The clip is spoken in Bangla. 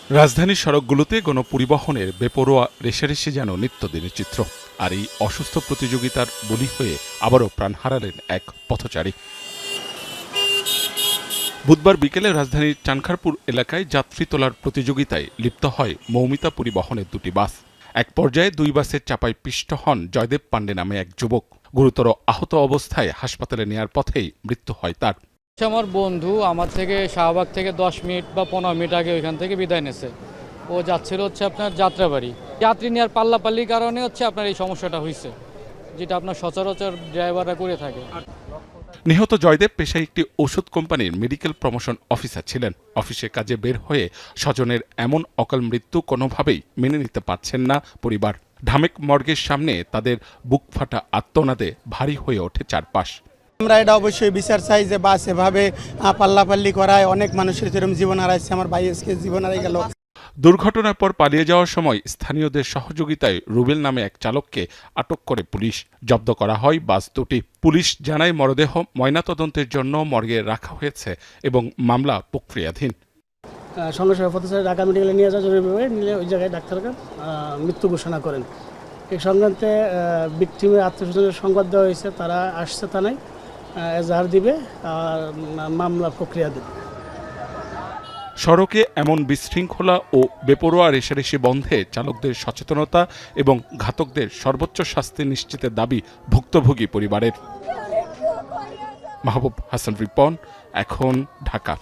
রাজধানীর সড়কগুলোতে গণপরিবহনের বেপরোয়া রেষারেষি যেন নিত্যদিনের চিত্র। আর এই অসুস্থ প্রতিযোগিতার বলি হয়ে আবারও প্রাণ হারালেন এক পথচারী। বুধবার বিকেলে রাজধানীর চানখারপুর এলাকায় যাত্রী তোলার প্রতিযোগিতায় লিপ্ত হয় মৌমিতা পরিবহনের দুটি বাস। এক পর্যায়ে দুই বাসের চাপায় পিষ্ট হন জয়দেব পাণ্ডে নামে এক যুবক। গুরুতর আহত অবস্থায় হাসপাতালে নেয়ার পথেই মৃত্যু হয় তার। আমার বন্ধু আমার থেকে শাহবাগ থেকে 10 মিনিট বা 15 মিনিট আগে ওইখান থেকে বিদায় নিয়েছে। ও যাচ্ছিল আপনার যাত্রাবাড়ি। যাত্রী নেওয়ার পাল্লাপাল্লির কারণে আপনার এই সমস্যাটা হয়েছে, যেটা আপনার সচরাচর ড্রাইভাররা করে থাকে। নিহত জয়দেব পেশায় একটি ওষুধ কোম্পানির মেডিকেল প্রমোশন অফিসার ছিলেন। অফিসে কাজে বের হয়ে স্বজনের এমন অকাল মৃত্যু কোনোভাবেই মেনে নিতে পারছেন না পরিবার। ঢামেক মর্গের সামনে তাদের বুক ফাটা আর্তনাদে ভারী হয়ে ওঠে চারপাশ। আমরা এটা অবশ্যই বিচার চাই যে বাস এভাবে পাল্লাপাল্লি করায় অনেক মানুষের যেরকম জীবন হারাইছে। আমার ভাই আজকে জীবন হারিয়ে গেল। দুর্ঘটনার পর পালিয়ে যাওয়ার সময় স্থানীয়দের সহযোগিতায় রুবেল নামে এক চালককে আটক করে পুলিশ। জব্দ করা হয় বাস দুটি। পুলিশ জানায় মরদেহ ময়নাতদন্তের জন্য মর্গে রাখা হয়েছে এবং মামলা প্রক্রিয়াধীন। সঙ্গে সঙ্গে পথচারী ঢাকা মেডিকেলে নিয়ে যাওয়া জরুরিভাবে নিলে ওই জায়গায় ডাক্তাররা মৃত্যু ঘোষণা করেন। এই সংক্রান্তে ভিকটিমের আত্মীয়স্বজনের সংবাদ দেওয়া হয়েছে, তারা আসছে থানায় এজাহার দিবে আর মামলা প্রক্রিয়া দেবে। সড়কে এমন বিশৃঙ্খলা ও বেপরোয়া রেষারেষি বন্ধে চালকদের সচেতনতা এবং ঘাতকদের সর্বোচ্চ শাস্তি নিশ্চিতের দাবি ভুক্তভোগী পরিবারের। মাহবুব হাসান রিপন, এখন, ঢাকা।